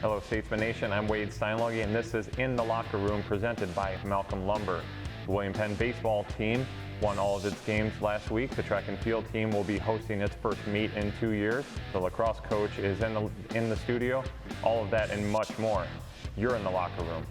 Hello Statesman Nation, I'm Wade Steinlogie and this is In the Locker Room presented by Malcolm Lumber. The William Penn baseball team won all of its games last week. The track and field team will be hosting its first meet in 2 years. The lacrosse coach is in the studio. All of that and much more. You're in the locker room.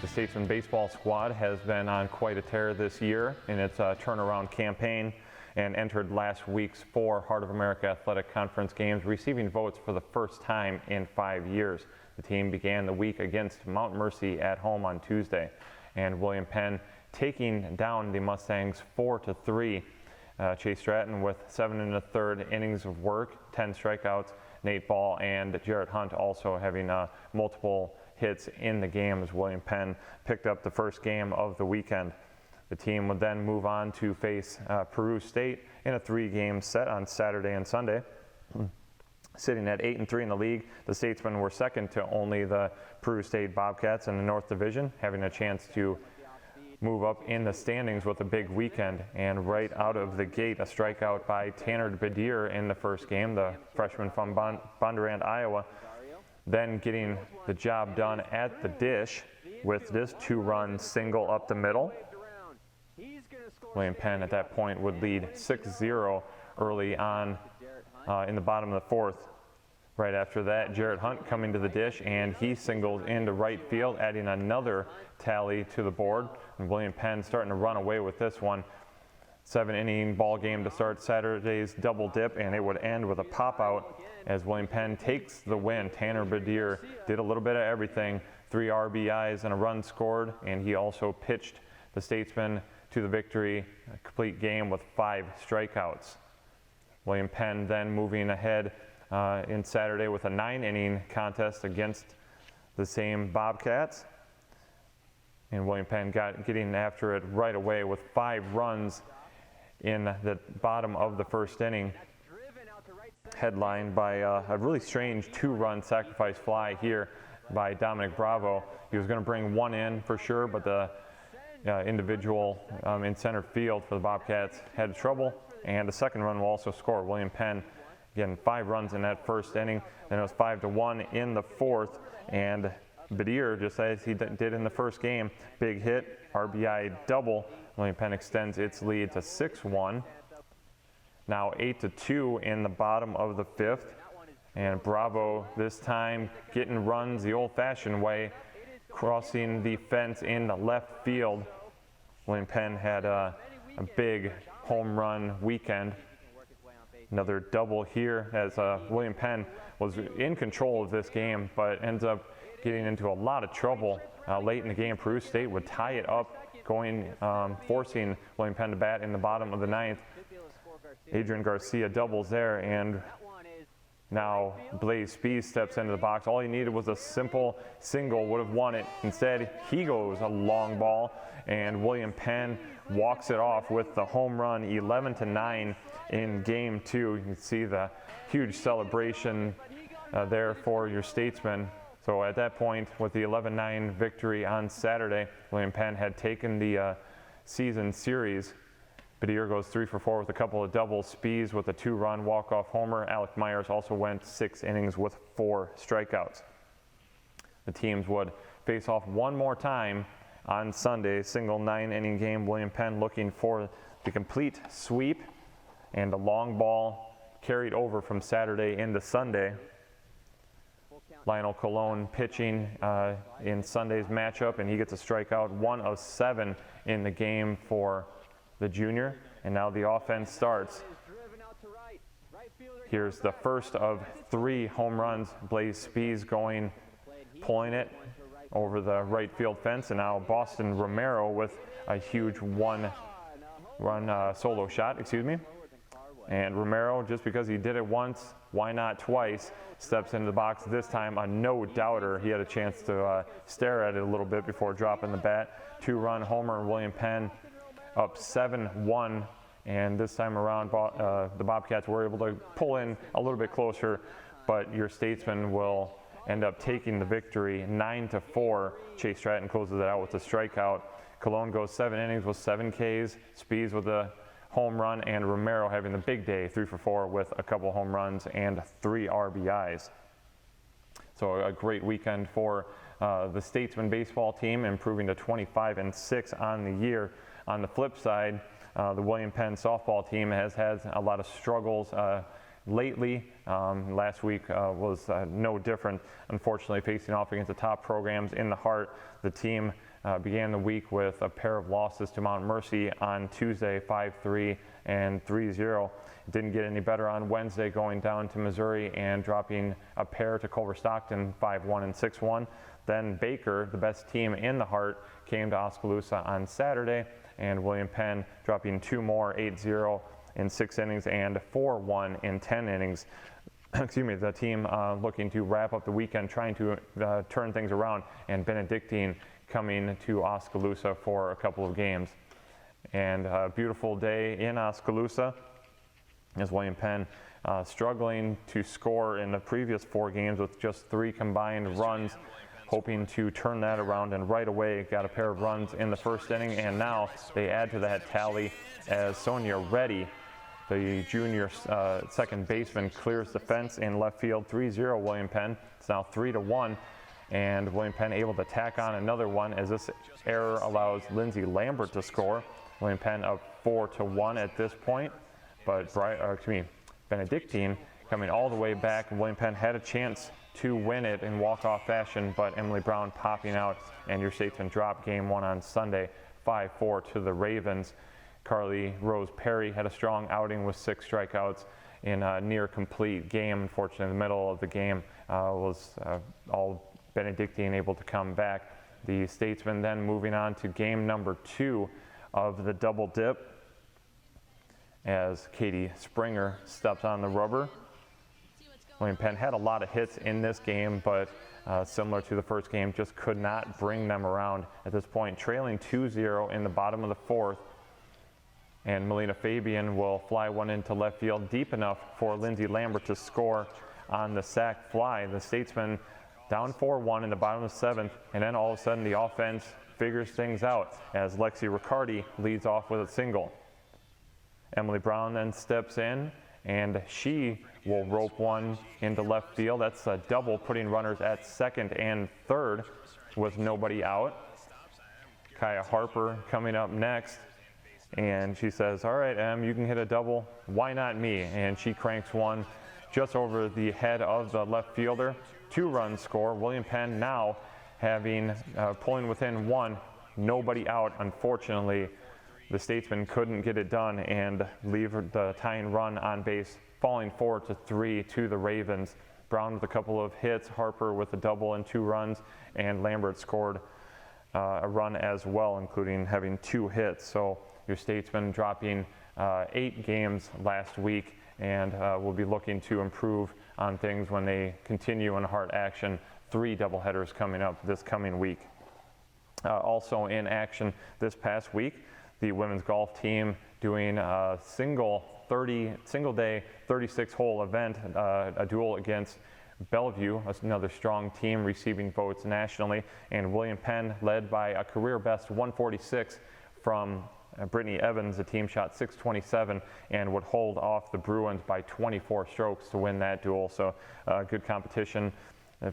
The Statesman baseball squad has been on quite a tear this year in its turnaround campaign and entered last week's 4 Heart of America Athletic Conference games, receiving votes for the first time in 5 years. The team began the week against Mount Mercy at home on Tuesday, and William Penn taking down the Mustangs 4-3. Chase Stratton with 7 1/3 innings of work, 10 strikeouts. Nate Ball and Jarrett Hunt also having multiple hits in the game as William Penn picked up the first game of the weekend. The team would then move on to face Peru State in a 3-game set on Saturday and Sunday. Sitting at 8-3 in the league, the Statesmen were second to only the Peru State Bobcats in the North Division, having a chance to move up in the standings with a big weekend. And right out of the gate, a strikeout by Tanner Badir in the first game, the freshman from Bondurant, Iowa. Then getting the job done at the dish with this 2-run single up the middle. William Penn at that point would lead 6-0 early on in the bottom of the 4th. Right after that, Jarrett Hunt coming to the dish, and he singles into right field, adding another tally to the board. And William Penn starting to run away with this one. 7-inning ball game to start Saturday's double dip, and it would end with a pop-out as William Penn takes the win. Tanner Badir did a little bit of everything, 3 RBIs and a run scored, and he also pitched the Statesmen to the victory, a complete game with 5 strikeouts. William Penn then moving ahead in Saturday with a 9-inning contest against the same Bobcats. And William Penn getting after it right away with 5 runs in the bottom of the first inning, headlined by a really strange 2-run sacrifice fly here by Dominic Bravo. He was going to bring 1 in for sure, but the individual in center field for the Bobcats had trouble, and the second run will also score. William Penn, again, 5 runs in that first inning. Then it was 5-1 in the 4th, and Badir, just as he did in the first game, big hit, RBI double. William Penn extends its lead to 6-1. Now 8-2 in the bottom of the 5th, and Bravo this time getting runs the old-fashioned way, crossing the fence in the left field. William Penn had a big home run weekend. Another double here as William Penn was in control of this game, but ends up getting into a lot of trouble late in the game. Peru State would tie it up, forcing William Penn to bat in the bottom of the 9th. Adrian Garcia doubles there, and now Blaze Spees steps into the box. All he needed was a simple single, would have won it. Instead, he goes a long ball, and William Penn walks it off with the home run, 11-9 in Game 2. You can see the huge celebration there for your Statesmen. So at that point, with the 11-9 victory on Saturday, William Penn had taken the season series. Badir goes 3 for 4 with a couple of doubles. Spees with a 2-run walk-off homer. Alec Myers also went 6 innings with 4 strikeouts. The teams would face off one more time on Sunday, single 9-inning game. William Penn looking for the complete sweep, and a long ball carried over from Saturday into Sunday. Lionel Colon pitching in Sunday's matchup, and he gets a strikeout, 1 of 7 in the game for the junior. And now the offense starts. Here's the first of 3 home runs. Blaze Spees pulling it over the right field fence, and now Boston Romero with a huge 1-run solo shot, And Romero, just because he did it once, why not twice, steps into the box. This time a no-doubter. He had a chance to stare at it a little bit before dropping the bat. 2-run homer. William Penn up 7-1 and this time around the Bobcats were able to pull in a little bit closer, but your Statesmen will end up taking the victory 9-4. Chase Stratton closes it out with a strikeout. Cologne goes 7 innings with 7 Ks, Spees with a home run, and Romero having the big day, 3 for 4 with a couple home runs and 3 RBIs. So a great weekend for the Statesman baseball team, improving to 25-6 on the year. On the flip side, the William Penn softball team has had a lot of struggles lately. Last week was no different, unfortunately, facing off against the top programs in the Heart. The team began the week with a pair of losses to Mount Mercy on Tuesday, 5-3 and 3-0. It didn't get any better on Wednesday, going down to Missouri and dropping a pair to Culver Stockton, 5-1 and 6-1. Then Baker, the best team in the Heart, came to Oskaloosa on Saturday, and William Penn dropping 2 more, 8-0 in 6 innings and 4-1 in 10 innings. Excuse me, the team looking to wrap up the weekend, trying to turn things around, and Benedictine coming to Oskaloosa for a couple of games. And a beautiful day in Oskaloosa as William Penn struggling to score in the previous 4 games with just 3 combined runs, hoping to turn that around, and right away got a pair of runs in the first inning, and now they add to that tally as Sonia Reddy, the junior second baseman, clears the fence in left field. 3-0 William Penn. It's now 3-1, and William Penn able to tack on another one as this error allows Lindsay Lambert to score. William Penn up 4-1 at this point, but Benedictine coming all the way back. William Penn had a chance to win it in walk-off fashion, but Emily Brown popping out, and your Statesman dropped game 1 on Sunday, 5-4 to the Ravens. Carly Rose Perry had a strong outing with 6 strikeouts in a near complete game. Unfortunately, in the middle of the game was all Benedictine able to come back. The Statesmen then moving on to game number 2 of the double dip as Katie Springer steps on the rubber. William Penn had a lot of hits in this game, but similar to the first game, just could not bring them around at this point. Trailing 2-0 in the bottom of the 4th, and Melina Fabian will fly one into left field deep enough for Lindsay Lambert to score on the sac fly. The Statesmen down 4-1 in the bottom of the 7th, and then all of a sudden the offense figures things out as Lexi Riccardi leads off with a single. Emily Brown then steps in, and she will rope one into left field. That's a double, putting runners at second and third with nobody out. Kaya Harper coming up next, and she says, all right, Em, you can hit a double. Why not me? And she cranks one just over the head of the left fielder. 2-run score. William Penn now having pulling within 1, nobody out. Unfortunately, the Statesmen couldn't get it done and leave the tying run on base, falling 4-3 to the Ravens. Brown with a couple of hits, Harper with a double and 2 runs, and Lambert scored a run as well, including having 2 hits. So your Statesmen dropping 8 games last week, and will be looking to improve on things when they continue in Heart action. 3 doubleheaders coming up this coming week. Also in action this past week, the women's golf team doing a single day 36-hole event, a duel against Bellevue, another strong team receiving votes nationally, and William Penn led by a career best 146 from Brittany Evans. The team shot 627 and would hold off the Bruins by 24 strokes to win that duel. So good competition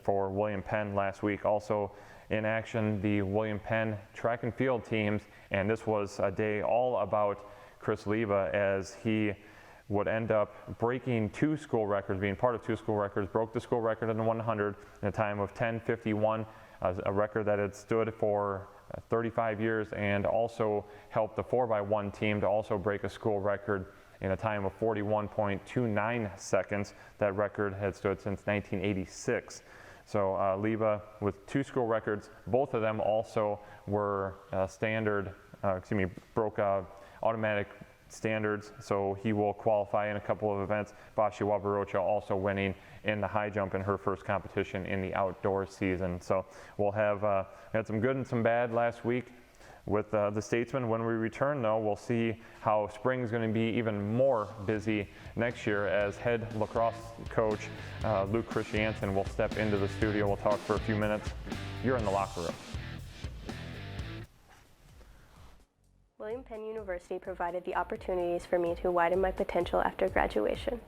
for William Penn last week. Also in action, the William Penn track and field teams, and this was a day all about Chris Leva as he would end up breaking 2 school records, being part of 2 school records, broke the school record in the 100 in a time of 10:51, a record that had stood for 35 years, and also helped the 4x1 team to also break a school record in a time of 41.29 seconds. That record had stood since 1986. So Leva with 2 school records. Both of them also were broke automatic standards, so he will qualify in a couple of events. Vashi Wabarocha also winning in the high jump in her first competition in the outdoor season. So we'll have had some good and some bad last week. with the Statesmen. When we return, though, we'll see how spring is going to be even more busy next year as head lacrosse coach Luke Christiansen will step into the studio. We'll talk for a few minutes. You're in the locker room. William Penn University provided the opportunities for me to widen my potential after graduation.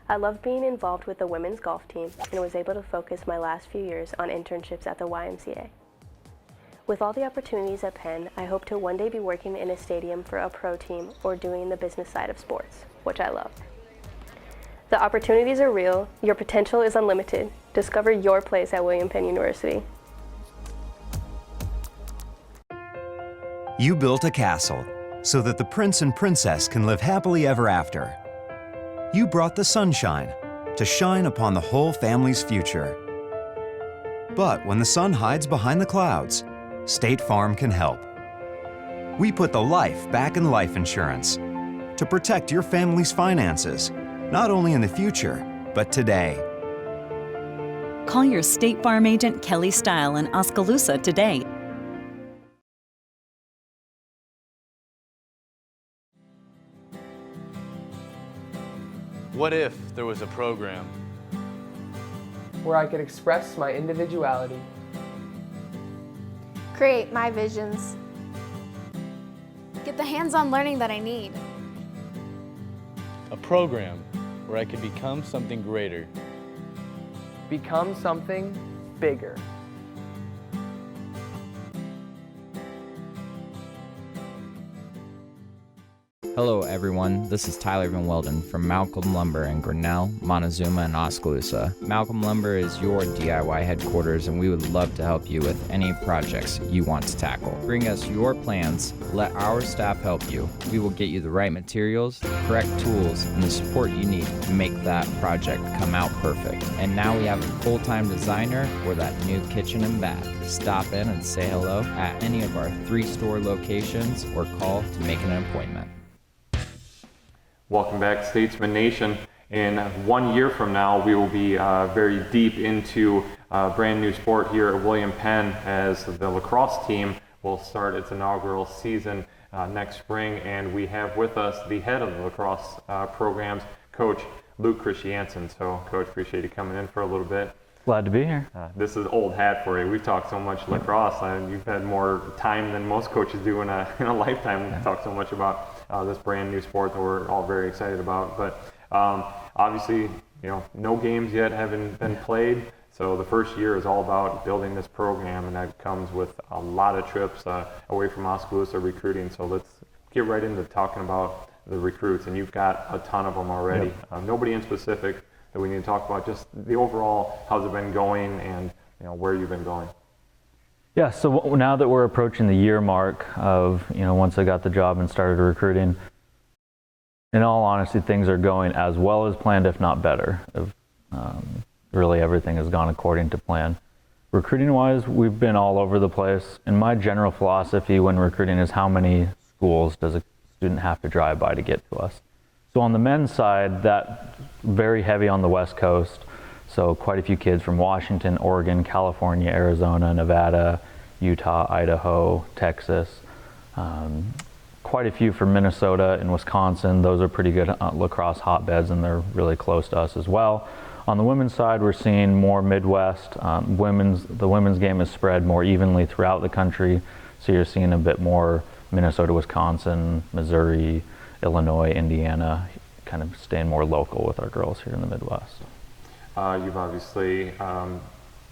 I loved being involved with the women's golf team and was able to focus my last few years on internships at the YMCA. With all the opportunities at Penn, I hope to one day be working in a stadium for a pro team or doing the business side of sports, which I love. The opportunities are real, your potential is unlimited. Discover your place at William Penn University. You built a castle so that the prince and princess can live happily ever after. You brought the sunshine to shine upon the whole family's future. But when the sun hides behind the clouds, State Farm can help. We put the life back in life insurance to protect your family's finances, not only in the future, but today. Call your State Farm agent Kelly Style in Oskaloosa today. What if there was a program where I could express my individuality, create my visions, get the hands-on learning that I need, a program where I could become something greater, become something bigger? Hello everyone, this is Tyler Van Welden from Malcolm Lumber in Grinnell, Montezuma, and Oskaloosa. Malcolm Lumber is your DIY headquarters and we would love to help you with any projects you want to tackle. Bring us your plans, let our staff help you. We will get you the right materials, the correct tools, and the support you need to make that project come out perfect. And now we have a full-time designer for that new kitchen and bath. Stop in and say hello at any of our 3 store locations or call to make an appointment. Welcome back, Statesman Nation. In 1 year from now, we will be very deep into a brand new sport here at William Penn as the lacrosse team will start its inaugural season next spring. And we have with us the head of the lacrosse programs, Coach Luke Christiansen. So, Coach, appreciate you coming in for a little bit. Glad to be here. This is old hat for you. We've talked so much lacrosse, and you've had more time than most coaches do in a lifetime. We've talked so much about this brand new sport that we're all very excited about. But obviously, no games yet haven't been played. So the first year is all about building this program, and that comes with a lot of trips away from Oskaloosa recruiting. So let's get right into talking about the recruits, and you've got a ton of them already. Yep. Nobody in specific that we need to talk about, just the overall, how's it been going and where you've been going. Yeah, so now that we're approaching the year mark of, once I got the job and started recruiting, in all honesty, things are going as well as planned, if not better. Really everything has gone according to plan. Recruiting-wise, we've been all over the place. And my general philosophy when recruiting is how many schools does a student have to drive by to get to us. So on the men's side, that's very heavy on the West Coast. So quite a few kids from Washington, Oregon, California, Arizona, Nevada, Utah, Idaho, Texas. Quite a few from Minnesota and Wisconsin. Those are pretty good lacrosse hotbeds, and they're really close to us as well. On the women's side, we're seeing more Midwest. The women's game is spread more evenly throughout the country. So you're seeing a bit more Minnesota, Wisconsin, Missouri, Illinois, Indiana, kind of staying more local with our girls here in the Midwest. You've obviously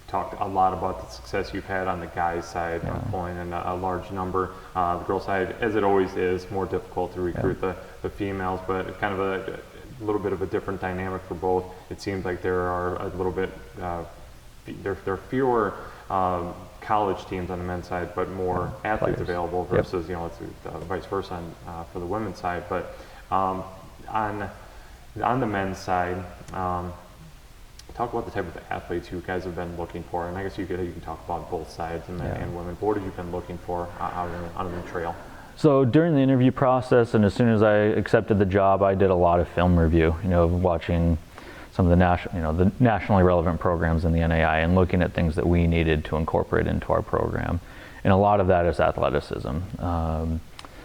talked a lot about the success you've had on the guys' side, pulling in a large number. The girls' side, as it always is, more difficult to recruit the females, but kind of a little bit of a different dynamic for both. It seems like there are a little bit, there are fewer college teams on the men's side, but more athletes available versus it's vice versa for the women's side. But on the men's side, talk about the type of athletes you guys have been looking for, and I guess you can talk about both sides, men and women. But what have you been looking for out on the trail? So during the interview process, and as soon as I accepted the job, I did a lot of film review. Watching some of the nationally relevant programs in the NAI and looking at things that we needed to incorporate into our program. and a lot of that is athleticism.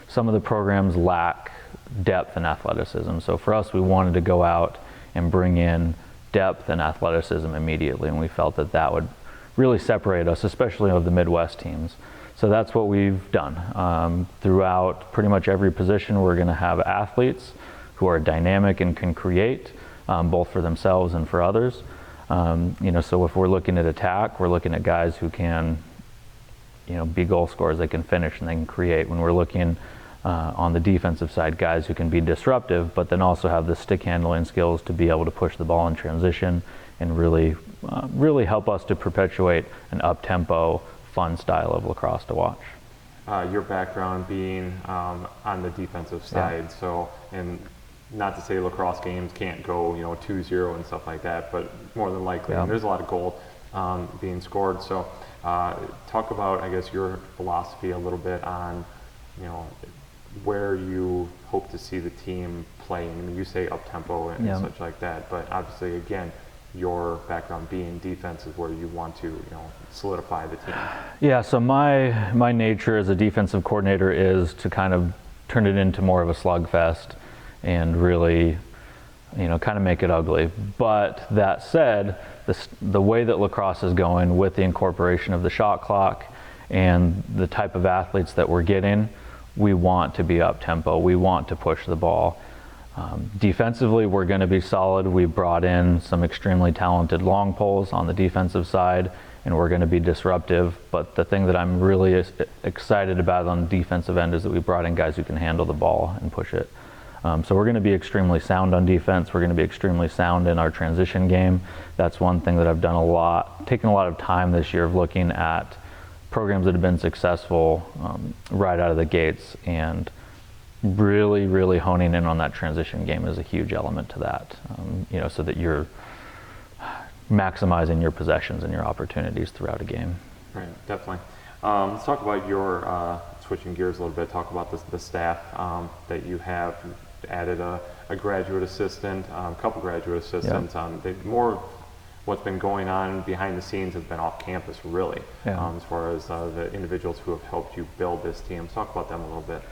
Some of the programs lack depth and athleticism, so for us, we wanted to go out and bring in depth and athleticism immediately, and we felt that that would really separate us, especially of the Midwest teams. So that's what we've done. Throughout pretty much every position, we're going to have athletes who are dynamic and can create, both for themselves and for others. So if we're looking at attack, we're looking at guys who can, be goal scorers. They can finish and they can create. When we're looking on the defensive side, guys who can be disruptive, but then also have the stick handling skills to be able to push the ball in transition and really help us to perpetuate an up-tempo, fun style of lacrosse to watch. Your background being on the defensive side, so, and not to say lacrosse games can't go 2-0 and stuff like that, but more than likely, and there's a lot of goal being scored. So talk about, I guess, your philosophy a little bit on where you hope to see the team playing. I mean, you say up tempo and such like that, but obviously, again, your background being defense is where you want to solidify the team. Yeah, so my nature as a defensive coordinator is to kind of turn it into more of a slugfest and really kind of make it ugly. But that said, the way that lacrosse is going with the incorporation of the shot clock and the type of athletes that we're getting, we want to be up tempo. We want to push the ball. Defensively, we're going to be solid. We brought in some extremely talented long poles on the defensive side, and we're going to be disruptive. But the thing that I'm really excited about on the defensive end is that we brought in guys who can handle the ball and push it. So we're going to be extremely sound on defense. We're going to be extremely sound in our transition game. That's one thing that I've done taken a lot of time this year of looking at programs that have been successful right out of the gates, and really honing in on that transition game is a huge element to that, so that you're maximizing your possessions and your opportunities throughout a game. Right, definitely. Let's talk about your, switching gears a little bit, talk about the staff that you have. Added a graduate assistant, a couple graduate assistants. More what's been going on behind the scenes has been off campus, really, as far as the individuals who have helped you build this team. Let's talk about them a little bit.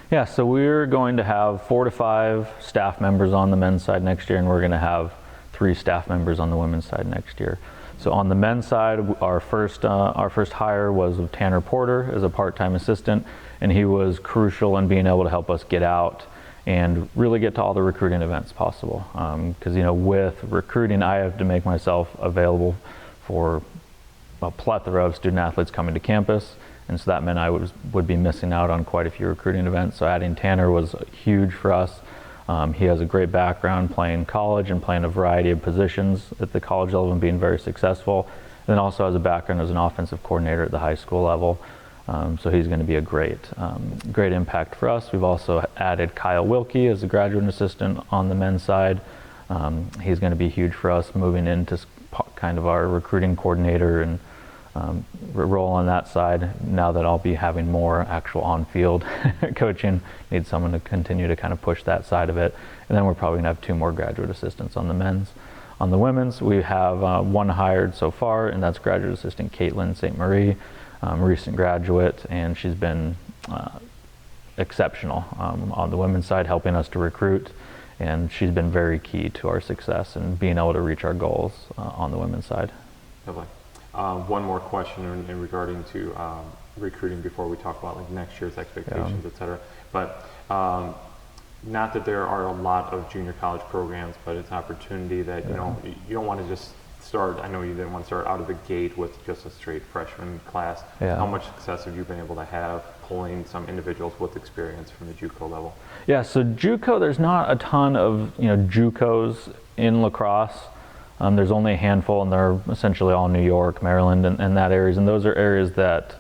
Yeah, so we're going to have 4 to 5 staff members on the men's side next year, and we're going to have 3 staff members on the women's side next year. So on the men's side, our first hire was of Tanner Porter as a part-time assistant, and he was crucial in being able to help us get out and really get to all the recruiting events possible. Because with recruiting, I have to make myself available for a plethora of student athletes coming to campus. And so that meant I would be missing out on quite a few recruiting events. So adding Tanner was huge for us. He has a great background playing college and playing a variety of positions at the college level and being very successful. And then also has a background as an offensive coordinator at the high school level. So he's going to be a great impact for us. We've also added Kyle Wilkie as a graduate assistant on the men's side. He's going to be huge for us moving into kind of our recruiting coordinator and role on that side. Now that I'll be having more actual on-field coaching, need someone to continue to kind of push that side of it. And then we're probably going to have 2 more graduate assistants on the men's. On the women's, we have 1 hired so far, and that's graduate assistant Caitlin St. Marie, recent graduate, and she's been exceptional on the women's side, helping us to recruit, and she's been very key to our success and being able to reach our goals on the women's side. Lovely. One more question in regarding to recruiting before we talk about next year's expectations, et cetera. But not that there are a lot of junior college programs, but it's an opportunity that you don't want to just start. I know you didn't want to start out of the gate with just a straight freshman class. How much success have you been able to have pulling some individuals with experience from the JUCO level? Yeah, so JUCO, there's not a ton of JUCOs in lacrosse. There's only a handful, and they're essentially all New York, Maryland, and that areas. And those are areas that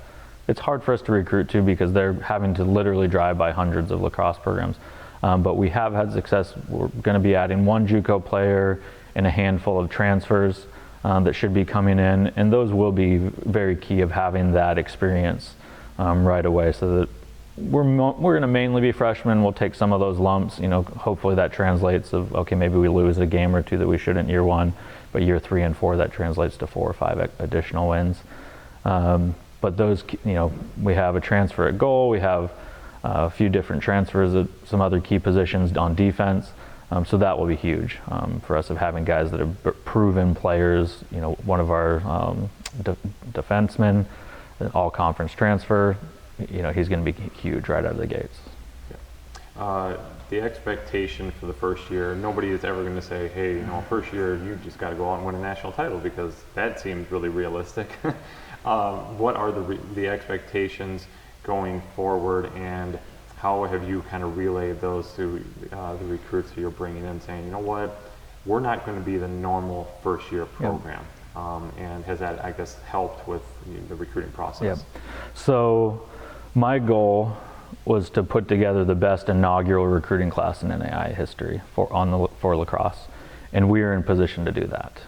it's hard for us to recruit to because they're having to literally drive by hundreds of lacrosse programs. But we have had success. We're going to be adding 1 JUCO player and a handful of transfers that should be coming in, and those will be very key of having that experience right away. So that we're going to mainly be freshmen. We'll take some of those lumps. Hopefully that translates of okay, maybe we lose a game or 2 that we shouldn't year 1, but year 3 and 4 that translates to 4 or 5 additional wins. But those, we have a transfer at goal, we have a few different transfers at some other key positions on defense. So that will be huge for us, of having guys that are proven players. One of our defensemen, an all-conference transfer, he's going to be huge right out of the gates. The expectation for the first year, nobody is ever going to say, hey, first year you just got to go out and win a national title, because that seems really realistic. What are the expectations going forward, and how have you kind of relayed those to the recruits that you're bringing in, saying, you know what, we're not going to be the normal first year program? And has that, I guess, helped with the recruiting process? So my goal was to put together the best inaugural recruiting class in NAIA history for lacrosse. And we are in position to do that.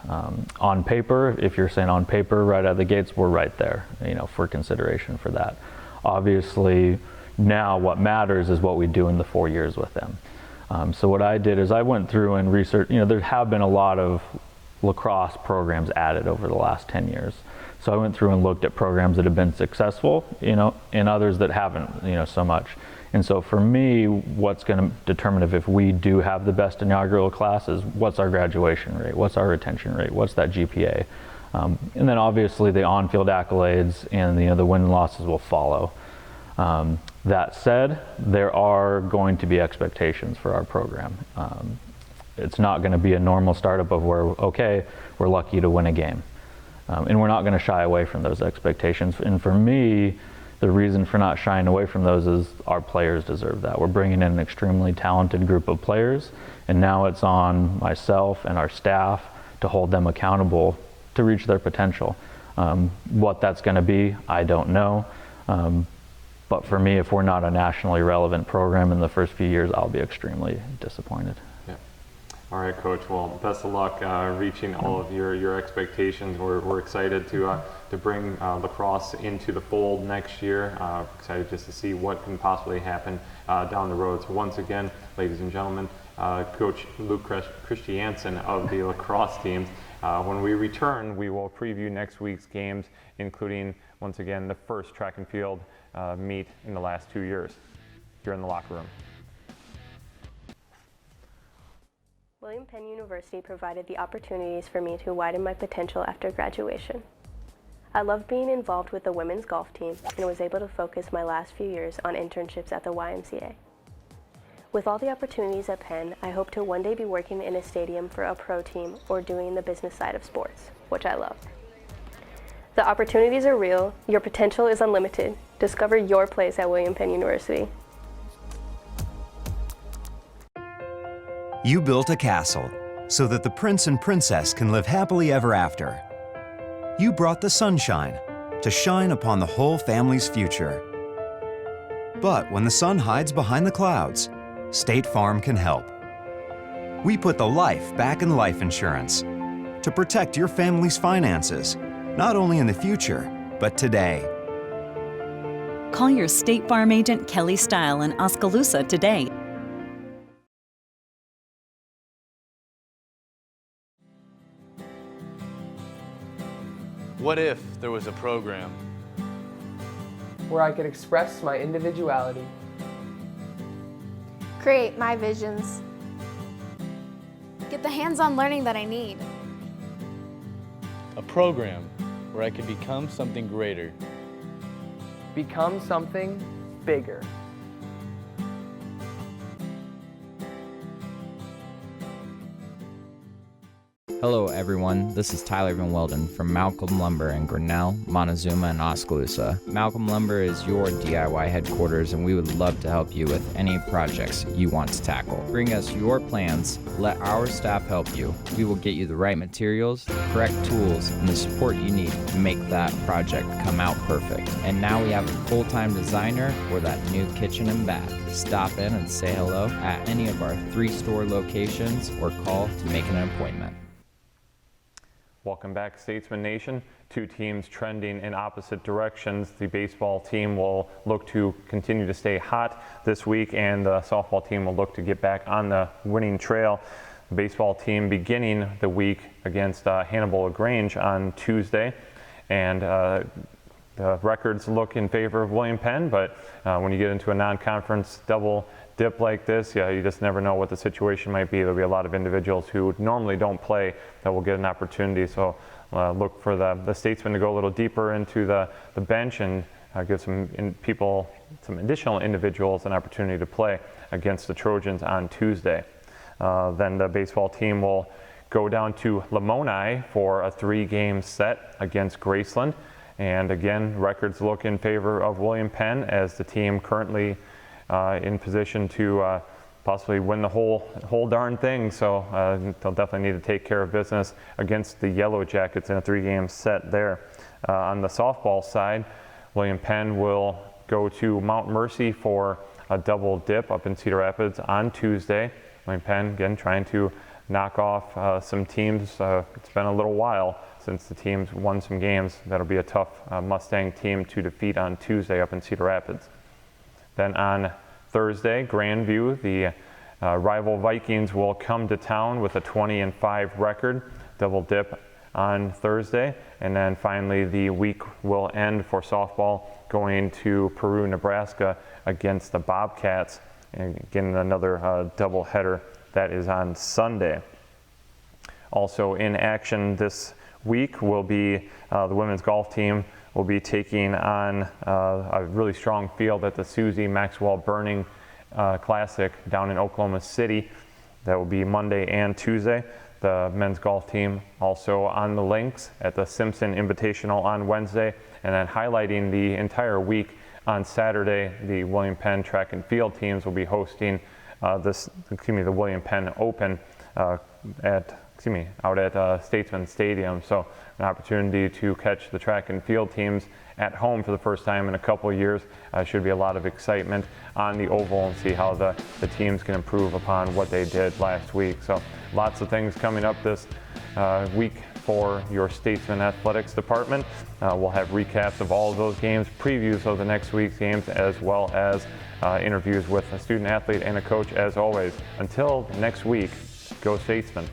On paper, if you're saying on paper right out of the gates, we're right there, for consideration for that. Obviously, now what matters is what we do in the 4 years with them. So what I did is I went through and researched, there have been a lot of lacrosse programs added over the last 10 years. So I went through and looked at programs that have been successful, and others that haven't, so much. And so for me, what's going to determine if we do have the best inaugural class is what's our graduation rate, what's our retention rate, what's that GPA. And then obviously the on-field accolades and the win and losses will follow. That said, there are going to be expectations for our program. It's not going to be a normal startup of where, okay, we're lucky to win a game. And we're not going to shy away from those expectations. And for me, the reason for not shying away from those is our players deserve that. We're bringing in an extremely talented group of players, and now it's on myself and our staff to hold them accountable to reach their potential. What that's going to be, I don't know. But for me, if we're not a nationally relevant program in the first few years, I'll be extremely disappointed. Yeah. All right, Coach. Well, best of luck reaching all of your expectations. We're excited to bring lacrosse into the fold next year. Excited just to see what can possibly happen down the road. So once again, ladies and gentlemen, Coach Luke Christiansen of the lacrosse team. When we return, we will preview next week's games, including, once again, the first track and field meet in the last 2 years here in the locker room. William Penn University provided the opportunities for me to widen my potential after graduation. I loved being involved with the women's golf team and was able to focus my last few years on internships at the YMCA. With all the opportunities at Penn, I hope to one day be working in a stadium for a pro team or doing the business side of sports, which I love. The opportunities are real, your potential is unlimited. Discover your place at William Penn University. You built a castle so that the prince and princess can live happily ever after. You brought the sunshine to shine upon the whole family's future. But when the sun hides behind the clouds, State Farm can help. We put the life back in life insurance to protect your family's finances, not only in the future, but today. Call your State Farm agent Kelly Style in Oskaloosa today. What if there was a program where I could express my individuality, Create my visions. Get the hands-on learning that I need. a program where I could become something greater? become something bigger? Hello everyone, this is Tyler Van Welden from Malcolm Lumber in Grinnell, Montezuma, and Oskaloosa. Malcolm Lumber is your DIY headquarters and we would love to help you with any projects you want to tackle. Bring us your plans, let our staff help you. We will get you the right materials, the correct tools, and the support you need to make that project come out perfect. And now we have a full-time designer for that new kitchen and bath. Stop in and say hello at any of our 3 store locations or call to make an appointment. Welcome back, Statesman Nation. 2 teams trending in opposite directions. The baseball team will look to continue to stay hot this week, and the softball team will look to get back on the winning trail. The baseball team beginning the week against Hannibal LaGrange on Tuesday, and the records look in favor of William Penn, but when you get into a non-conference double dip like this, you just never know what the situation might be. There'll be a lot of individuals who normally don't play that will get an opportunity. So look for the Statesmen to go a little deeper into the bench and give some additional individuals an opportunity to play against the Trojans on Tuesday. Then the baseball team will go down to Lamoni for a 3-game set against Graceland. And again, records look in favor of William Penn as the team currently in position to possibly win the whole darn thing. So they'll definitely need to take care of business against the Yellow Jackets in a 3-game set there. On the softball side, William Penn will go to Mount Mercy for a double dip up in Cedar Rapids on Tuesday. William Penn, again, trying to knock off some teams. It's been a little while since the teams won some games. That'll be a tough Mustang team to defeat on Tuesday up in Cedar Rapids. Then on Thursday, Grandview, the rival Vikings will come to town with a 20-5 record, double dip on Thursday. And then finally the week will end for softball going to Peru, Nebraska against the Bobcats. And again, another double header that is on Sunday. Also in action this week will be the women's golf team will be taking on a really strong field at the Susie Maxwell Burning Classic down in Oklahoma City. That will be Monday and Tuesday. The men's golf team also on the links at the Simpson Invitational on Wednesday, and then highlighting the entire week on Saturday, the William Penn track and field teams will be hosting the William Penn Open out at Statesman Stadium. So an opportunity to catch the track and field teams at home for the first time in a couple of years. Should be a lot of excitement on the oval and see how the teams can improve upon what they did last week. So lots of things coming up this week for your Statesman Athletics department. We'll have recaps of all of those games, previews of the next week's games, as well as interviews with a student athlete and a coach as always. Until next week, go Statesman.